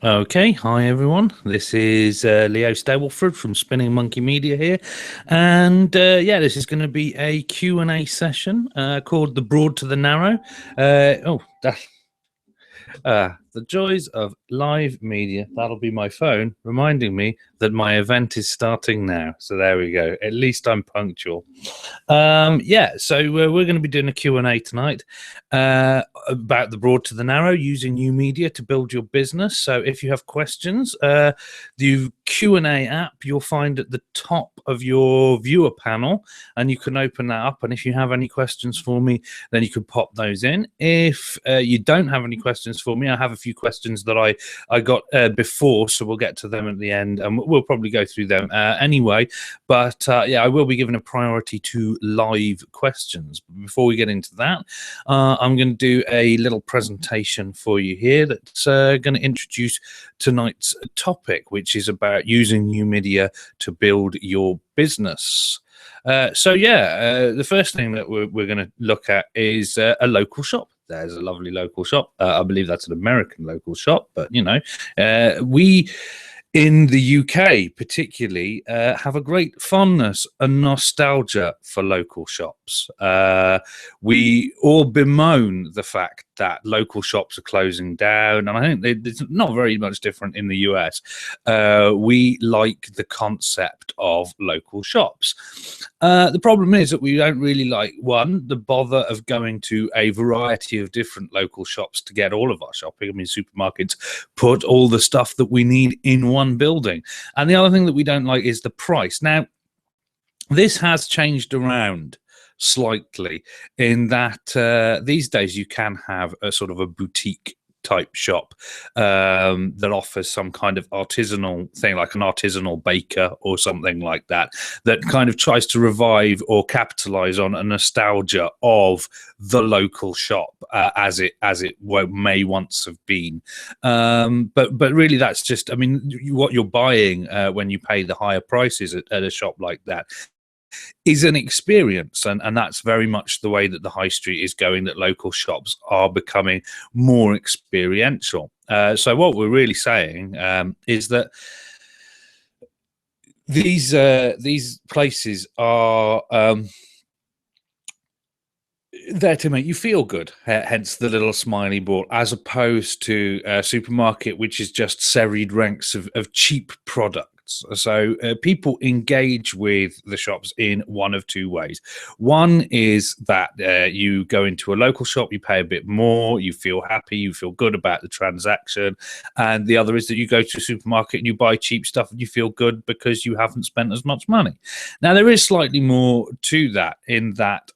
Okay, hi everyone. This is Leo Stableford from Spinning Monkey Media here, and yeah, this is going to be a Q&A session called "The Broad to the Narrow." The joys of live media. That'll be my phone reminding me that my event is starting now. So there we go. At least I'm punctual. Yeah, so we're going to be doing a Q&A tonight about the broad to the narrow, using new media to build your business. So if you have questions, the Q&A app you'll find at the top of your viewer panel, and you can open that up. And if you have any questions for me, then you can pop those in. If you don't have any questions for me, I have a few questions that I got before, so we'll get to them at the end, and we'll probably go through them anyway. But yeah, I will be giving a priority to live questions. Before we get into that, I'm going to do a little presentation for you here that's going to introduce tonight's topic, which is about using new media to build your business. So yeah, the first thing that we're going to look at is a local shop. There's a lovely local shop. I believe that's an American local shop, but you know, we in the UK particularly have a great fondness and nostalgia for local shops. We all bemoan the fact that local shops are closing down, and I think it's not very much different in the US. We like the concept of local shops. The problem is that we don't really like, one, the bother of going to a variety of different local shops to get all of our shopping. I mean, supermarkets put all the stuff that we need in one building. And the other thing that we don't like is the price. Now, this has changed around slightly in that these days you can have a sort of a boutique type shop that offers some kind of artisanal thing, like an artisanal baker or something like that, that kind of tries to revive or capitalize on a nostalgia of the local shop as it may once have been. But really, that's just, I mean, what you're buying when you pay the higher prices at a shop like that is an experience, and that's very much the way that the high street is going, that local shops are becoming more experiential. So what we're really saying is that these places are there to make you feel good, hence the little smiley ball, as opposed to a supermarket which is just serried ranks of cheap products. So people engage with the shops in one of two ways. One is that you go into a local shop, you pay a bit more, you feel happy, you feel good about the transaction. And the other is that you go to a supermarket and you buy cheap stuff and you feel good because you haven't spent as much money. Now, there is slightly more to that, in that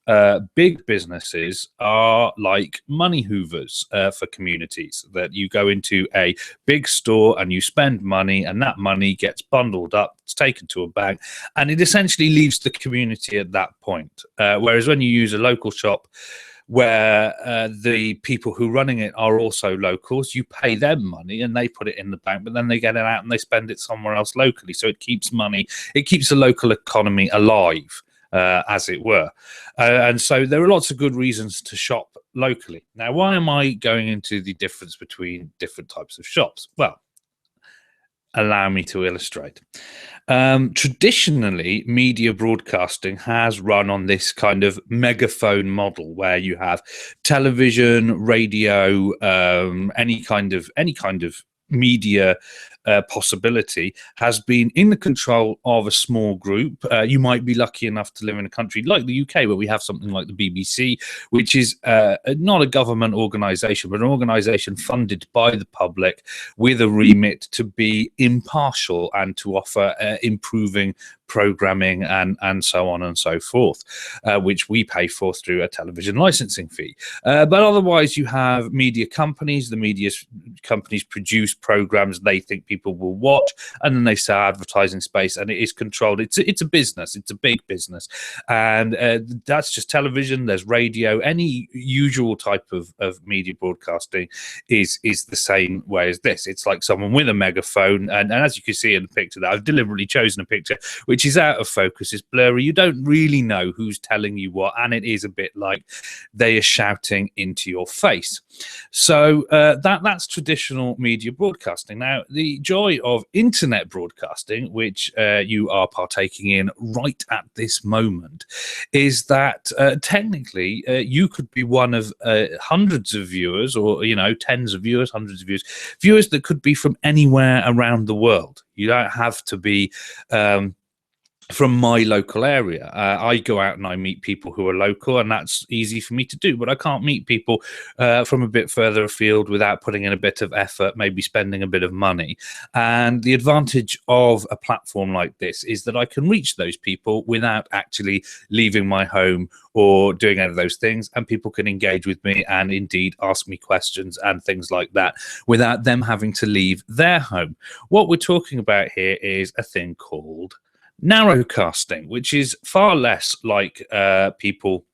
big businesses are like money hoovers for communities, that you go into a big store and you spend money, and that money gets bundled up, it's taken to a bank, and it essentially leaves the community at that point. Whereas when you use a local shop, where the people who are running it are also locals, you pay them money and they put it in the bank, but then they get it out and they spend it somewhere else locally. So it keeps money, it keeps the local economy alive, as it were. And so there are lots of good reasons to shop locally. Now, why am I going into the difference between different types of shops? Well, allow me to illustrate. Traditionally, media broadcasting has run on this kind of megaphone model, where you have television, radio, any kind of media possibility has been in the control of a small group. You might be lucky enough to live in a country like the UK, where we have something like the BBC, which is not a government organization, but an organization funded by the public with a remit to be impartial and to offer improving programming and so on and so forth, which we pay for through a television licensing fee. But otherwise, you have media companies. The media companies produce programs they think people will watch, and then they sell advertising space, and it is controlled. It's a business. It's a big business, and that's just television. There's radio. Any usual type of media broadcasting is the same way as this. It's like someone with a megaphone, and as you can see in the picture that I've deliberately chosen a picture which is out of focus, it's blurry. You don't really know who's telling you what, and it is a bit like they are shouting into your face. So that's traditional media broadcasting. Now, the joy of internet broadcasting, which you are partaking in right at this moment, is that technically you could be one of hundreds of viewers, or tens of viewers, hundreds of viewers that could be from anywhere around the world. You don't have to be from my local area. I go out and I meet people who are local, and that's easy for me to do, but I can't meet people from a bit further afield without putting in a bit of effort, maybe spending a bit of money. And the advantage of a platform like this is that I can reach those people without actually leaving my home or doing any of those things, and people can engage with me and indeed ask me questions and things like that without them having to leave their home. What we're talking about here is a thing called narrowcasting, which is far less like people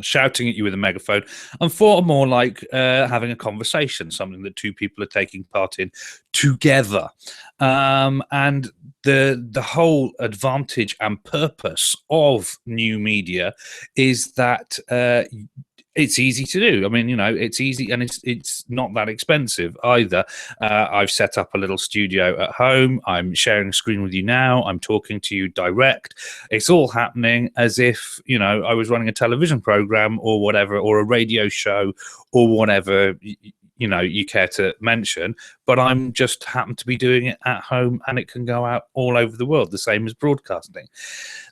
shouting at you with a megaphone, and far more like having a conversation, something that two people are taking part in together. And the whole advantage and purpose of new media is that it's easy to do. I mean, it's easy, and it's not that expensive either. I've set up a little studio at home. I'm sharing a screen with you now. I'm talking to you direct. It's all happening as if, I was running a television program or whatever, or a radio show or whatever, you care to mention, but I'm just happen to be doing it at home, and it can go out all over the world, the same as broadcasting.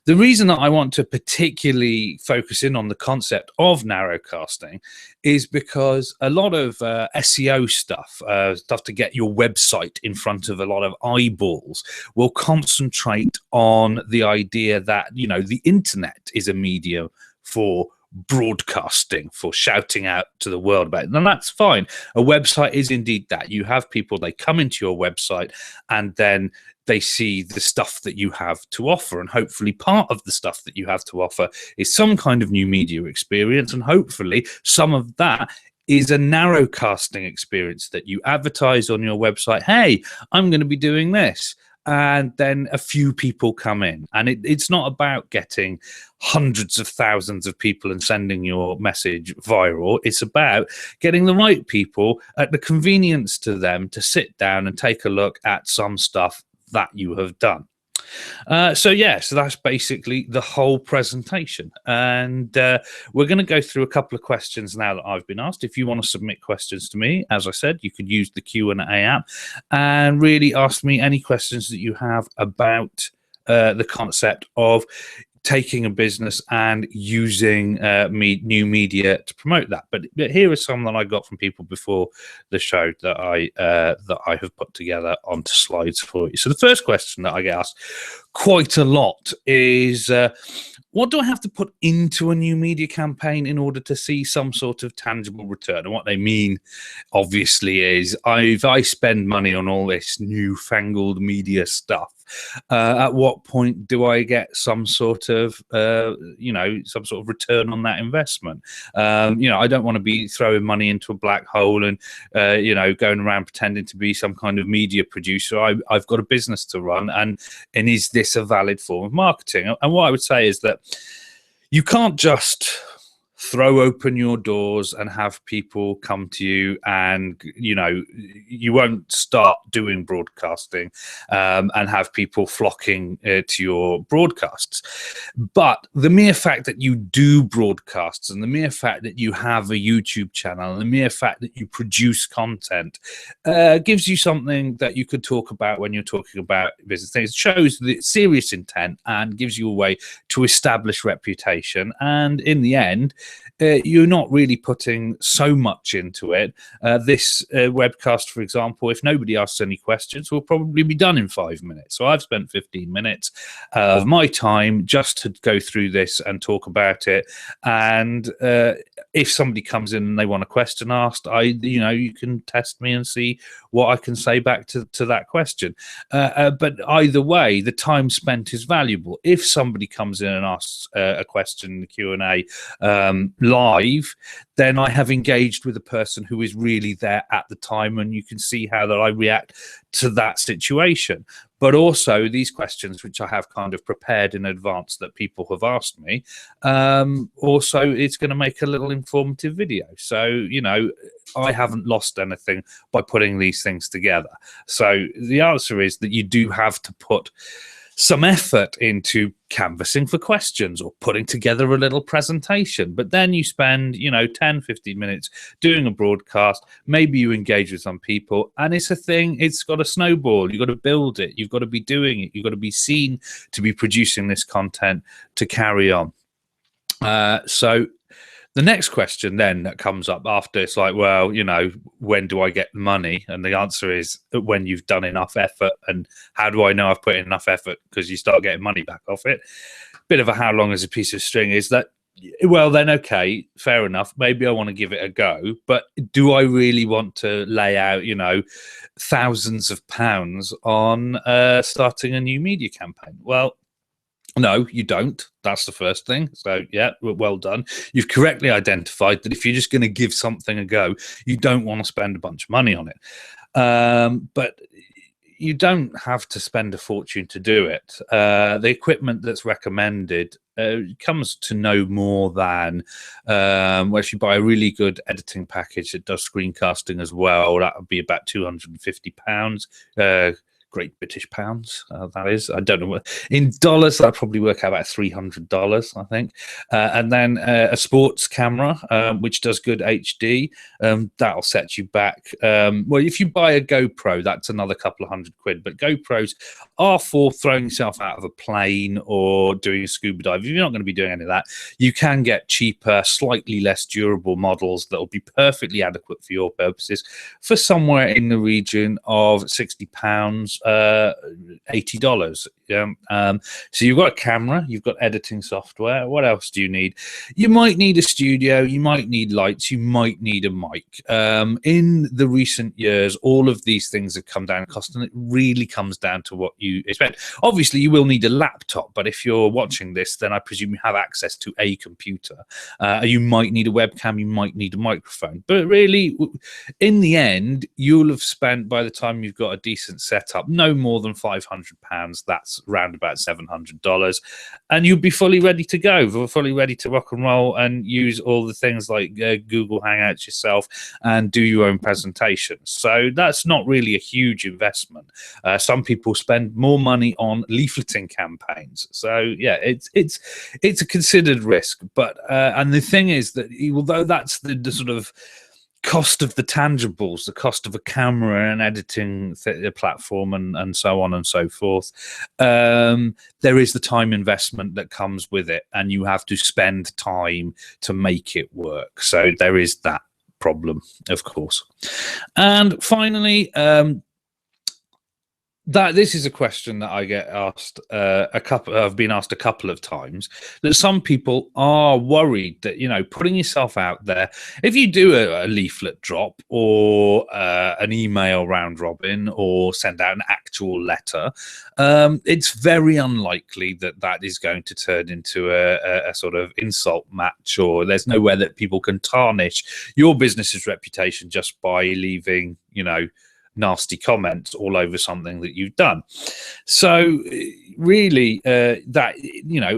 The reason that I want to particularly focus in on the concept of narrowcasting is because a lot of SEO stuff to get your website in front of a lot of eyeballs, will concentrate on the idea that, the internet is a medium for broadcasting, for shouting out to the world about it. And that's fine. A website is indeed that. You have people, they come into your website, and then they see the stuff that you have to offer, and hopefully part of the stuff that you have to offer is some kind of new media experience, and hopefully some of that is a narrowcasting experience that you advertise on your website. Hey, I'm going to be doing this. And then a few people come in, and it's not about getting hundreds of thousands of people and sending your message viral. It's about getting the right people at the convenience to them to sit down and take a look at some stuff that you have done. So that's basically the whole presentation, and we're going to go through a couple of questions now that I've been asked. If you want to submit questions to me, as I said, you could use the Q&A app and really ask me any questions that you have about the concept of taking a business and using new media to promote that. But here are some that I got from people before the show that I have put together onto slides for you. So the first question that I get asked quite a lot is, what do I have to put into a new media campaign in order to see some sort of tangible return? And what they mean, obviously, is if I spend money on all this newfangled media stuff, at what point do I get some sort of, some sort of return on that investment? I don't want to be throwing money into a black hole and, going around pretending to be some kind of media producer. I've got a business to run, and is this a valid form of marketing? And what I would say is that you can't just throw open your doors and have people come to you, and you won't start doing broadcasting and have people flocking to your broadcasts. But the mere fact that you do broadcasts, and the mere fact that you have a YouTube channel, and the mere fact that you produce content gives you something that you could talk about when you're talking about business things. It shows the serious intent and gives you a way to establish reputation, and in the end, you're not really putting so much into it. This webcast, for example, if nobody asks any questions, will probably be done in 5 minutes. So I've spent 15 minutes of my time just to go through this and talk about it. And if somebody comes in and they want a question asked, you can test me and see what I can say back to that question. But either way, the time spent is valuable. If somebody comes in and asks a question in the Q&A live, then I have engaged with the person who is really there at the time, and you can see how that I react to that situation. But also these questions, which I have kind of prepared in advance that people have asked me, also it's going to make a little informative video. So, I haven't lost anything by putting these things together. So the answer is that you do have to put some effort into canvassing for questions or putting together a little presentation. But then you spend, 10, 15 minutes doing a broadcast. Maybe you engage with some people, and it's a thing. It's got to snowball. You've got to build it. You've got to be doing it. You've got to be seen to be producing this content to carry on. So the next question then that comes up after, it's like, well, when do I get the money? And the answer is when you've done enough effort. And how do I know I've put in enough effort? Because you start getting money back off it. Bit of a how long is a piece of string is that, well, then, okay, fair enough. Maybe I want to give it a go. But do I really want to lay out, thousands of pounds on starting a new media campaign? Well, no, you don't. That's the first thing. So, yeah, well done. You've correctly identified that if you're just going to give something a go, you don't want to spend a bunch of money on it. But you don't have to spend a fortune to do it. The equipment that's recommended comes to no more than, well, if you buy a really good editing package that does screencasting as well, that would be about £250. Great British pounds, that is. I don't know what in dollars. That'd probably work out about $300, I think. And then a sports camera, which does good HD, that'll set you back. Well, if you buy a GoPro, that's another couple of £100. But GoPros are for throwing yourself out of a plane or doing a scuba dive. If you're not going to be doing any of that, you can get cheaper, slightly less durable models that will be perfectly adequate for your purposes for somewhere in the region of £60. $80. So you've got a camera, you've got editing software. What else do you need? You might need a studio, you might need lights, you might need a mic. In the recent years, all of these things have come down in cost, and it really comes down to what you expect. Obviously, you will need a laptop, but if you're watching this, then I presume you have access to a computer. You might need a webcam, you might need a microphone. But really, in the end, you'll have spent, by the time you've got a decent setup, no more than £500. That's round about $700, and you'll be fully ready to go, fully ready to rock and roll and use all the things like Google Hangouts yourself and do your own presentations. So that's not really a huge investment. Some people spend more money on leafleting campaigns. So yeah, it's a considered risk. But and the thing is that although that's the sort of cost of the tangibles, the cost of a camera and editing platform and so on and so forth, there is the time investment that comes with it, and you have to spend time to make it work. So there is that problem, of course. And finally, this is a question that I get asked I've been asked a couple of times, that some people are worried that, putting yourself out there, if you do a leaflet drop or an email round robin or send out an actual letter, it's very unlikely that that is going to turn into a sort of insult match, or there's nowhere that people can tarnish your business's reputation just by leaving, nasty comments all over something that you've done. So really, that,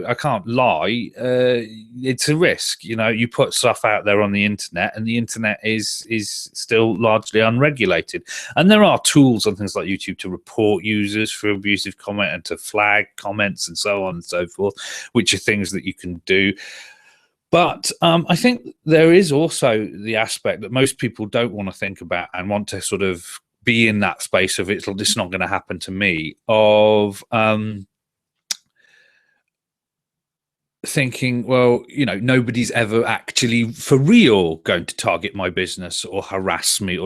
I can't lie, it's a risk. You put stuff out there on the internet, and the internet is still largely unregulated, and there are tools on things like YouTube to report users for abusive comment and to flag comments and so on and so forth, which are things that you can do. But I think there is also the aspect that most people don't want to think about and want to sort of be in that space of it's not going to happen to me, of thinking, well, you know, nobody's ever actually for real going to target my business or harass me,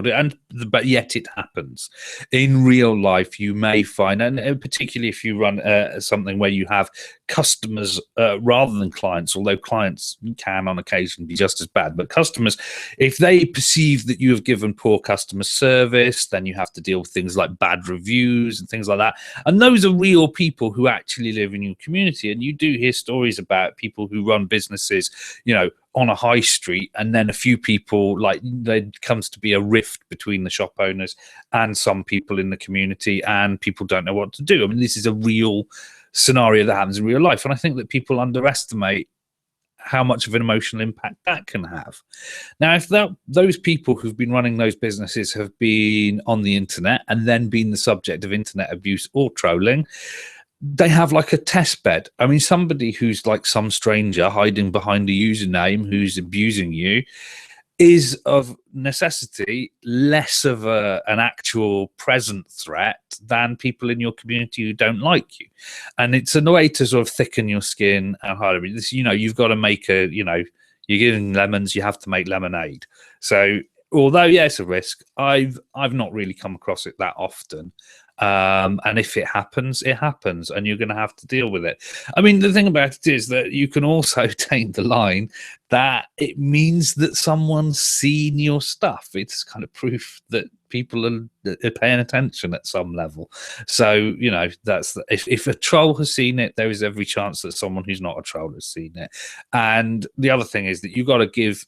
but yet it happens in real life. You may find, and particularly if you run something where you have customers rather than clients, although clients can on occasion be just as bad, but customers, if they perceive that you have given poor customer service, then you have to deal with things like bad reviews and things like that. And those are real people who actually live in your community. And you do hear stories about people who run businesses, you know, on a high street, and then a few people, like, there comes to be a rift between the shop owners and some people in the community, and people don't know what to do. I mean, this is a real scenario that happens in real life. And I think that people underestimate how much of an emotional impact that can have. Now, if those people who've been running those businesses have been on the internet and then been the subject of internet abuse or trolling, they have like a test bed. I mean, somebody who's like some stranger hiding behind a username who's abusing you is of necessity less of an actual present threat than people in your community who don't like you. And it's a way to sort of thicken your skin and harder. This, you know, you've got to make you're giving lemons, you have to make lemonade. So although, yeah, it's a risk, I've not really come across it that often. And if it happens, and you're going to have to deal with it. I mean, the thing about it is that you can also taint the line that it means that someone's seen your stuff. It's kind of proof that people are paying attention at some level. So, you know, if a troll has seen it, there is every chance that someone who's not a troll has seen it. And the other thing is that you've got to give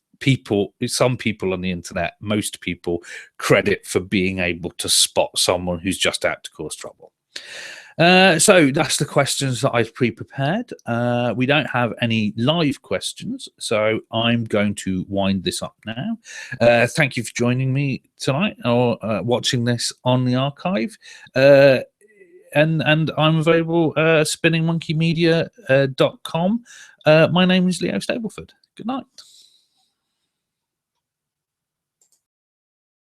some people on the internet, most people, credit for being able to spot someone who's just out to cause trouble. So that's the questions that I've pre-prepared. We don't have any live questions, so I'm going to wind this up now. Thank you for joining me tonight or watching this on the archive. And I'm available spinningmonkeymedia.com. My name is Leo Stableford. Good night.